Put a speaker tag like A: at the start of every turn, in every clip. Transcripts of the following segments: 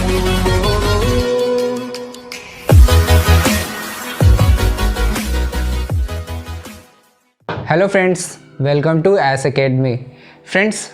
A: Hello friends, welcome to S academy. Friends,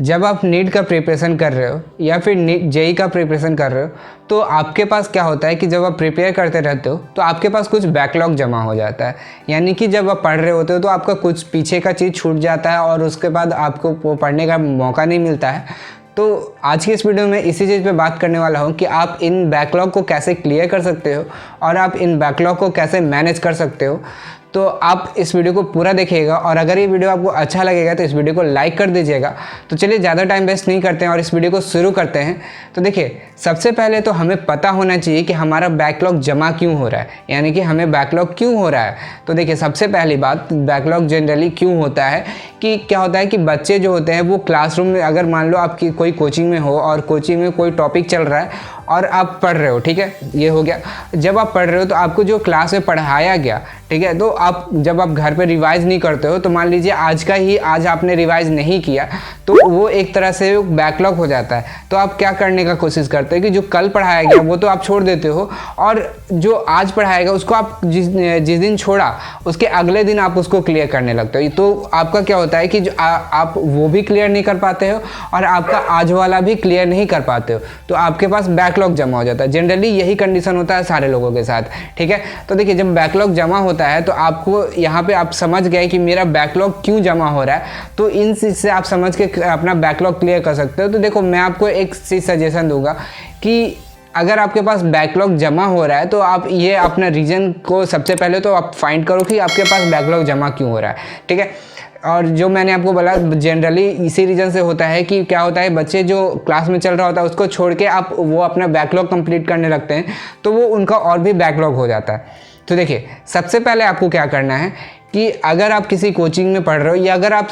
A: जब आप NEET का प्रिपरेशन कर रहे हो या फिर जेई का प्रिपरेशन कर रहे हो तो आपके पास क्या होता है कि जब आप प्रिपेयर करते रहते हो तो आपके पास कुछ बैकलॉग जमा हो जाता है। यानी कि जब आप पढ़ रहे होते हो तो आपका कुछ पीछे का चीज़ छूट जाता है और उसके बाद आपको वो पढ़ने का मौका नहीं मिलता है। तो आज की इस वीडियो में इसी चीज़ पे बात करने वाला हूँ कि आप इन बैकलॉग को कैसे क्लियर कर सकते हो और आप इन बैकलॉग को कैसे मैनेज कर सकते हो। तो आप इस वीडियो को पूरा देखिएगा और अगर ये वीडियो आपको अच्छा लगेगा तो इस वीडियो को लाइक कर दीजिएगा। तो चलिए ज़्यादा टाइम वेस्ट नहीं करते हैं और इस वीडियो को शुरू करते हैं। तो देखिए, सबसे पहले तो हमें पता होना चाहिए कि हमारा बैकलॉग जमा क्यों हो रहा है, यानी कि हमें बैकलॉग क्यों हो रहा है। तो देखिए, सबसे पहली बात, बैकलॉग जनरली क्यों होता है कि क्या होता है कि बच्चे जो होते हैं वो क्लासरूम में, अगर मान लो आपकी कोई कोचिंग में हो और कोचिंग में कोई टॉपिक चल रहा है और आप पढ़ रहे हो, ठीक है, ये हो गया। जब आप पढ़ रहे हो तो आपको जो क्लास में पढ़ाया गया, ठीक है, तो आप जब आप घर पे रिवाइज नहीं करते हो तो मान लीजिए आज आपने रिवाइज नहीं किया तो वो एक तरह से बैकलॉग हो जाता है। तो आप क्या करने का कोशिश करते हैं कि जो कल पढ़ाया गया वो तो आप छोड़ देते हो और जो आज पढ़ाएगा उसको आप जिस दिन छोड़ा उसके अगले दिन आप उसको क्लियर करने लगते हो। तो आपका क्या होता है कि जो आप वो भी क्लियर नहीं कर पाते हो और आपका आज वाला भी क्लियर नहीं कर पाते हो, तो आपके पास बैकलॉग जमा हो जाता है। जनरली यही कंडीशन होता है सारे लोगों के साथ, ठीक है। तो देखिए, जब बैकलॉग जमा होता है तो आपको यहाँ पे आप समझ गए कि मेरा बैकलॉग क्यों जमा हो रहा है, तो इन चीज़ से आप समझ के अपना बैकलॉग क्लियर कर सकते हो। तो देखो, मैं आपको एक चीज़ सजेशन दूंगा कि अगर आपके पास बैकलॉग जमा हो रहा है तो आप ये अपना रीज़न को सबसे पहले तो आप फाइंड करो कि आपके पास बैकलॉग जमा क्यों हो रहा है, ठीक है। और जो मैंने आपको बोला, जनरली इसी रीज़न से होता है कि क्या होता है, बच्चे जो क्लास में चल रहा होता है उसको छोड़ के आप वो अपना बैकलॉग कंप्लीट करने लगते हैं तो वो उनका और भी बैकलॉग हो जाता है। तो देखिए, सबसे पहले आपको क्या करना है कि अगर आप किसी कोचिंग में पढ़ रहे हो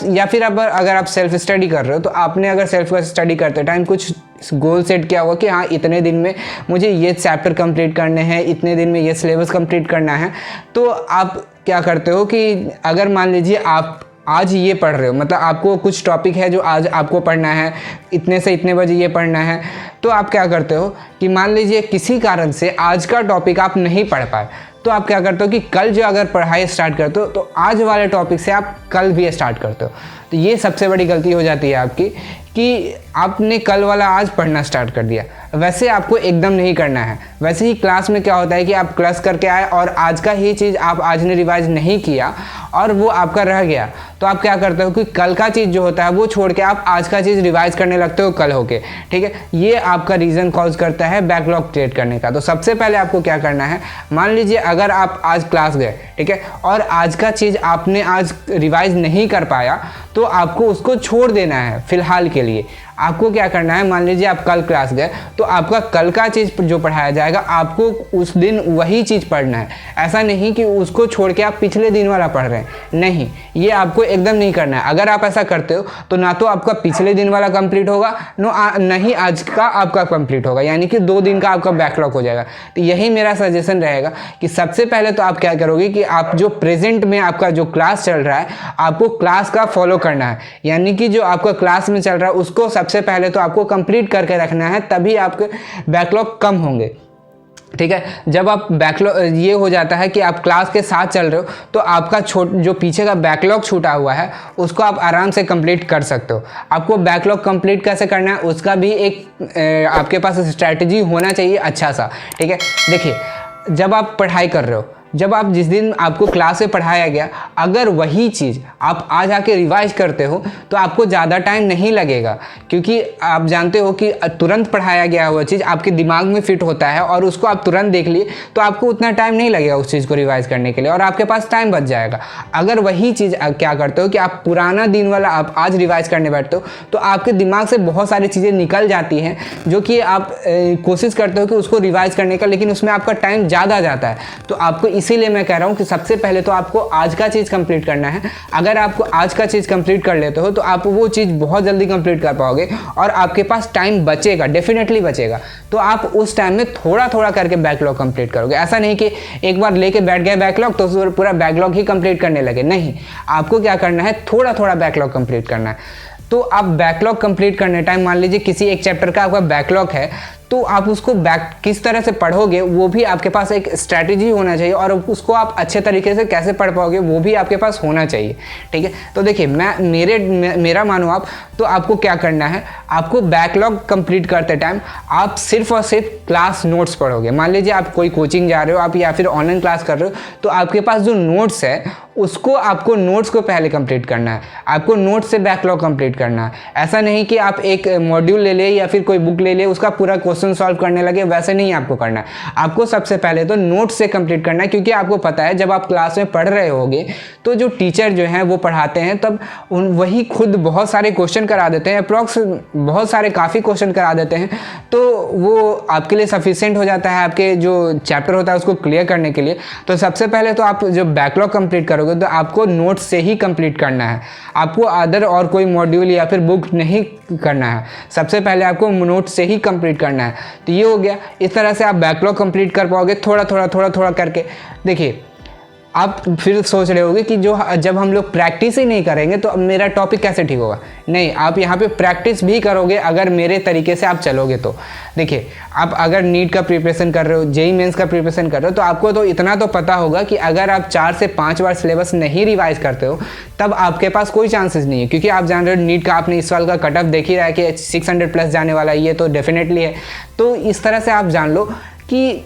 A: या फिर अगर आप सेल्फ स्टडी कर रहे हो, तो आपने अगर सेल्फ स्टडी करते टाइम कुछ गोल सेट किया होगा कि हाँ, इतने दिन में मुझे ये चैप्टर कंप्लीट करने हैं, इतने दिन में ये सिलेबस कंप्लीट करना है। तो आप क्या करते हो कि अगर मान लीजिए आप आज ये पढ़ रहे हो, मतलब आपको कुछ टॉपिक है जो आज आपको पढ़ना है, इतने से इतने बजे ये पढ़ना है, तो आप क्या करते हो कि मान लीजिए किसी कारण से आज का टॉपिक आप नहीं पढ़ पाए, तो आप क्या करते हो कि कल जो अगर पढ़ाई स्टार्ट करते हो तो आज वाले टॉपिक से आप कल भी स्टार्ट करते हो। तो ये सबसे बड़ी गलती हो जाती है आपकी कि आपने कल वाला आज पढ़ना स्टार्ट कर दिया। वैसे आपको एकदम नहीं करना है। वैसे ही क्लास में क्या होता है कि आप क्लास करके आए और आज का ही चीज़ आप आज ने रिवाइज नहीं किया और वो आपका रह गया, तो आप क्या करते हो कि कल का चीज़ जो होता है वो छोड़ के आप आज का चीज़ रिवाइज करने लगते हो कल होके, ठीक है। ये आपका रीज़न कॉज करता है बैकलॉग क्रिएट करने का। तो सबसे पहले आपको क्या करना है, मान लीजिए अगर आप आज क्लास गए, ठीक है, और आज का चीज़ आपने आज रिवाइज नहीं कर पाया तो आपको उसको छोड़ देना है फिलहाल के लिए। आपको क्या करना है, मान लीजिए आप कल क्लास गए तो आपका कल का चीज़ जो पढ़ाया जाएगा आपको उस दिन वही चीज़ पढ़ना है। ऐसा नहीं कि उसको छोड़ के आप पिछले दिन वाला पढ़ रहे हैं, नहीं, ये आपको एकदम नहीं करना है। अगर आप ऐसा करते हो तो ना तो आपका पिछले दिन वाला कंप्लीट होगा, नहीं आज का आपका कंप्लीट होगा, यानी कि 2 दिन का आपका बैकलॉग हो जाएगा। तो यही मेरा सजेशन रहेगा कि सबसे पहले तो आप क्या करोगे कि आप जो प्रेजेंट में आपका जो क्लास चल रहा है आपको क्लास का फॉलो करना है, यानी कि जो आपका क्लास में चल रहा है उसको सबसे पहले तो आपको कंप्लीट करके रखना है, तभी आपके बैकलॉग कम होंगे, ठीक है। जब आप बैकलॉग ये हो जाता है कि आप क्लास के साथ चल रहे हो तो आपका जो पीछे का बैकलॉग छूटा हुआ है उसको आप आराम से कंप्लीट कर सकते हो। आपको बैकलॉग कंप्लीट कैसे करना है उसका भी एक आपके पास स्ट्रैटेजी होना चाहिए अच्छा सा, ठीक है। देखिए, जब आप पढ़ाई कर रहे हो, जब आप जिस दिन आपको क्लास में पढ़ाया गया अगर वही चीज़ आप आज आके रिवाइज करते हो तो आपको ज़्यादा टाइम नहीं लगेगा, क्योंकि आप जानते हो कि तुरंत पढ़ाया गया हुआ चीज़ आपके दिमाग में फिट होता है और उसको आप तुरंत देख लिए तो आपको उतना टाइम नहीं लगेगा उस चीज़ को रिवाइज करने के लिए और आपके पास टाइम बच जाएगा। अगर वही चीज़ क्या करते हो कि आप पुराना दिन वाला आप आज रिवाइज करने बैठते हो तो आपके दिमाग से बहुत सारी चीज़ें निकल जाती हैं जो कि आप कोशिश करते हो कि उसको रिवाइज करने का, लेकिन उसमें आपका टाइम ज़्यादा जाता है। तो आपको इसीलिए मैं कह रहा हूं कि सबसे पहले तो आपको आज का चीज़ कंप्लीट करना है। अगर आपको आज का चीज़ कंप्लीट कर लेते हो तो आप वो चीज़ बहुत जल्दी कंप्लीट कर पाओगे और आपके पास टाइम बचेगा, डेफिनेटली बचेगा। तो आप उस टाइम में थोड़ा थोड़ा करके बैकलॉग कंप्लीट करोगे। ऐसा नहीं कि एक बार लेके बैठ गए बैकलॉग तो पूरा बैकलॉग ही कंप्लीट करने लगे, नहीं। आपको क्या करना है, थोड़ा थोड़ा बैकलॉग कंप्लीट करना है। तो आप बैकलॉग कंप्लीट करने टाइम मान लीजिए किसी एक चैप्टर का आपका बैकलॉग है तो आप उसको बैक किस तरह से पढ़ोगे वो भी आपके पास एक स्ट्रैटेजी होना चाहिए, और उसको आप अच्छे तरीके से कैसे पढ़ पाओगे वो भी आपके पास होना चाहिए। ठीक है, तो देखिए मेरा मानो आप, तो आपको क्या करना है, आपको बैकलॉग कंप्लीट करते टाइम आप सिर्फ और सिर्फ क्लास नोट्स पढ़ोगे। मान लीजिए आप कोई कोचिंग जा रहे हो आप, या फिर ऑनलाइन क्लास कर रहे हो, तो आपके पास जो नोट्स है उसको आपको नोट्स को पहले कंप्लीट करना है, आपको नोट्स से बैकलॉग कंप्लीट करना है। ऐसा नहीं कि आप एक मॉड्यूल ले ले या फिर कोई बुक ले ले उसका पूरा क्वेश्चन सॉल्व करने लगे, वैसे नहीं आपको करना है। आपको सबसे पहले तो नोट्स से कंप्लीट करना है, क्योंकि आपको पता है जब आप क्लास में पढ़ रहे होगे तो जो टीचर जो हैं वो पढ़ाते हैं तब वही खुद बहुत सारे क्वेश्चन करा देते हैं, अप्रॉक्स बहुत सारे काफ़ी क्वेश्चन करा देते हैं, तो वो आपके लिए सफिशिएंट हो जाता है आपके जो चैप्टर होता है उसको क्लियर करने के लिए। तो सबसे पहले तो आप जब बैकलॉग कंप्लीट करोगे तो आपको नोट्स से ही कंप्लीट करना है, आपको अदर और कोई मॉड्यूल या फिर बुक नहीं करना है, सबसे पहले आपको नोट्स से ही कंप्लीट करना है। तो ये हो गया, इस तरह से आप बैकलॉग कंप्लीट कर पाओगे थोड़ा थोड़ा करके। देखिए आप फिर सोच रहे होगे कि जब हम लोग प्रैक्टिस ही नहीं करेंगे तो अब मेरा टॉपिक कैसे ठीक होगा। नहीं, आप यहाँ पे प्रैक्टिस भी करोगे अगर मेरे तरीके से आप चलोगे तो। देखिए आप अगर नीट का प्रिपरेशन कर रहे हो, जेईई मेंस का प्रिपरेशन कर रहे हो, तो आपको तो इतना तो पता होगा कि अगर आप 4 से 5 बार सिलेबस नहीं रिवाइज करते हो तब आपके पास कोई चांसेस नहीं है, क्योंकि आप जान रहे हो नीट का आपने इस साल का कट ऑफ देख ही रहा है कि 600 प्लस जाने वाला है, ये तो डेफिनेटली है। तो इस तरह से आप जान लो कि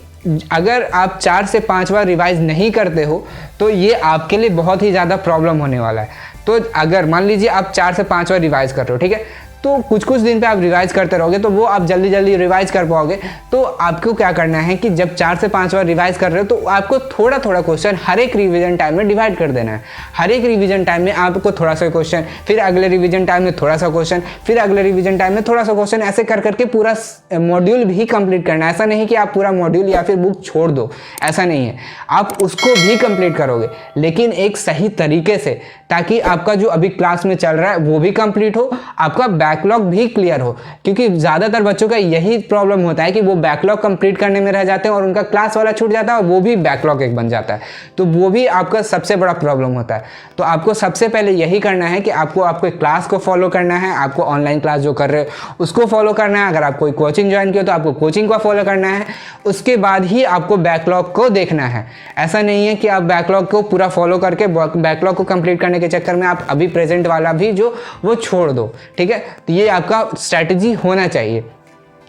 A: अगर आप 4 से 5 बार रिवाइज नहीं करते हो तो ये आपके लिए बहुत ही ज़्यादा प्रॉब्लम होने वाला है। तो अगर मान लीजिए आप 4 से 5 बार रिवाइज कर रहे हो, ठीक है, तो कुछ दिन पे आप रिवाइज करते रहोगे तो वो आप जल्दी रिवाइज कर पाओगे। तो आपको क्या करना है कि जब 4 से 5 बार रिवाइज कर रहे हो तो आपको थोड़ा क्वेश्चन हर एक रिवीजन टाइम में डिवाइड कर देना है। हर एक रिवीजन टाइम में आपको थोड़ा सा क्वेश्चन, फिर अगले रिवीजन टाइम में थोड़ा सा क्वेश्चन, फिर अगले रिवीजन टाइम में थोड़ा सा क्वेश्चन, ऐसे करके पूरा मॉड्यूल भी कंप्लीट करना है। ऐसा नहीं कि आप पूरा मॉड्यूल या फिर बुक छोड़ दो, ऐसा नहीं है, आप उसको भी कंप्लीट करोगे लेकिन एक सही तरीके से, ताकि आपका जो अभी क्लास में चल रहा है वो भी कंप्लीट हो, आपका बैकलॉग भी क्लियर हो। क्योंकि ज़्यादातर बच्चों का यही प्रॉब्लम होता है कि वो बैकलॉग कंप्लीट करने में रह जाते हैं और उनका क्लास वाला छूट जाता है और वो भी बैकलॉग एक बन जाता है, तो वो भी आपका सबसे बड़ा प्रॉब्लम होता है। तो आपको सबसे पहले यही करना है कि आपको क्लास को फॉलो करना है, आपको ऑनलाइन क्लास जो कर रहे हो उसको फॉलो करना है, अगर आप कोई कोचिंग ज्वाइन किया तो आपको कोचिंग को फॉलो करना है, उसके बाद ही आपको बैकलॉग को देखना है। ऐसा नहीं है कि आप बैकलॉग को पूरा फॉलो करके बैकलॉग को कंप्लीट करने के चक्कर में आप अभी प्रेजेंट वाला भी जो वो छोड़ दो। ठीक है, तो ये आपका स्ट्रैटेजी होना चाहिए।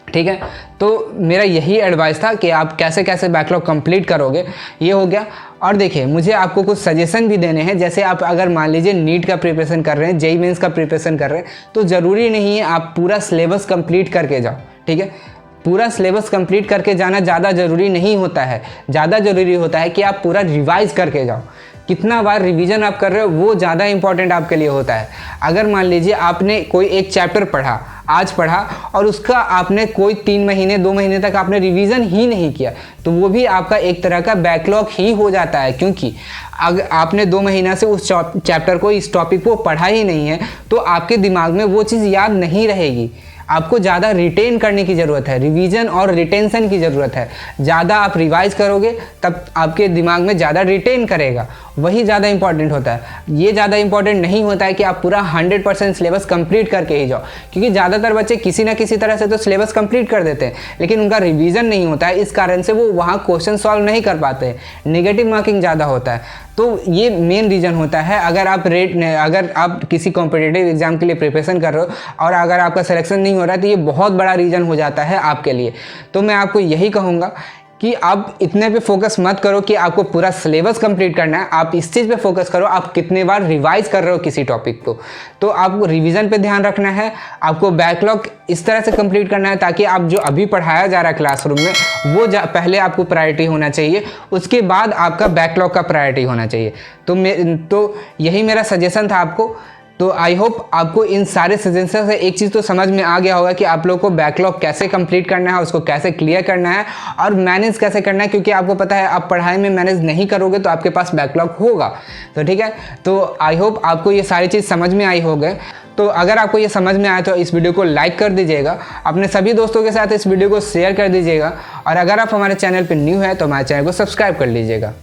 A: ठीक है, तो मेरा यही एडवाइस था कि आप कैसे कैसे बैकलॉग कंप्लीट करोगे, ये हो गया। और देखिए मुझे आपको कुछ सजेशन भी देने हैं, जैसे आप अगर मान लीजिए नीट का प्रिपरेशन कर रहे हैं, जेईई मेंस का प्रिपरेशन कर रहे हैं, तो ज़रूरी नहीं है आप पूरा सिलेबस कंप्लीट करके जाओ। ठीक है, पूरा सिलेबस कंप्लीट करके जाना ज़्यादा ज़रूरी नहीं होता है, ज़्यादा ज़रूरी होता है कि आप पूरा रिवाइज करके जाओ। कितना बार रिवीजन आप कर रहे हो वो ज़्यादा इंपॉर्टेंट आपके लिए होता है। अगर मान लीजिए आपने कोई एक चैप्टर पढ़ा, आज पढ़ा, और उसका आपने कोई 3 महीने 2 महीने तक आपने रिवीजन ही नहीं किया, तो वो भी आपका एक तरह का बैकलॉग ही हो जाता है। क्योंकि अगर आपने 2 महीना से उस चैप्टर को, इस टॉपिक को पढ़ा ही नहीं है तो आपके दिमाग में वो चीज़ याद नहीं रहेगी। आपको ज़्यादा रिटेन करने की ज़रूरत है, रिवीजन और रिटेंशन की ज़रूरत है। ज़्यादा आप रिवाइज करोगे तब आपके दिमाग में ज़्यादा रिटेन करेगा, वही ज़्यादा इंपॉर्टेंट होता है। ये ज़्यादा इंपॉर्टेंट नहीं होता है कि आप पूरा 100% सिलेबस कंप्लीट करके ही जाओ, क्योंकि ज़्यादातर बच्चे किसी ना किसी तरह से तो सिलेबस कंप्लीट कर देते हैं लेकिन उनका रिवीजन नहीं होता है, इस कारण से वो वहाँ क्वेश्चन सॉल्व नहीं कर पाते हैं, नेगेटिव मार्किंग ज़्यादा होता है। तो ये मेन रीज़न होता है। अगर आप किसी कॉम्पिटिटिव एग्जाम के लिए प्रिपरेशन कर रहे हो और अगर आपका सिलेक्शन नहीं हो रहा है तो ये बहुत बड़ा रीज़न हो जाता है आपके लिए। तो मैं आपको यही कहूँगा कि आप इतने पे फोकस मत करो कि आपको पूरा सिलेबस कंप्लीट करना है, आप इस चीज़ पे फोकस करो आप कितने बार रिवाइज कर रहे हो किसी टॉपिक को। तो आपको रिवीजन पे ध्यान रखना है, आपको बैकलॉग इस तरह से कंप्लीट करना है ताकि आप जो अभी पढ़ाया जा रहा है क्लासरूम में वो पहले आपको प्रायोरिटी होना चाहिए, उसके बाद आपका बैकलॉग का प्रायोरिटी होना चाहिए। तो यही मेरा सजेशन था आपको। तो आई होप आपको इन सारे सजेशन से एक चीज़ तो समझ में आ गया होगा कि आप लोग को बैकलॉग कैसे कंप्लीट करना है, उसको कैसे क्लियर करना है और मैनेज कैसे करना है, क्योंकि आपको पता है आप पढ़ाई में मैनेज नहीं करोगे तो आपके पास बैकलॉग होगा। तो ठीक है, तो आई होप आपको ये सारी चीज़ समझ में आई होगी। तो अगर आपको ये समझ में आया तो इस वीडियो को लाइक कर दीजिएगा, अपने सभी दोस्तों के साथ इस वीडियो को शेयर कर दीजिएगा और अगर आप हमारे चैनल पर न्यू है तो हमारे चैनल को सब्सक्राइब कर लीजिएगा।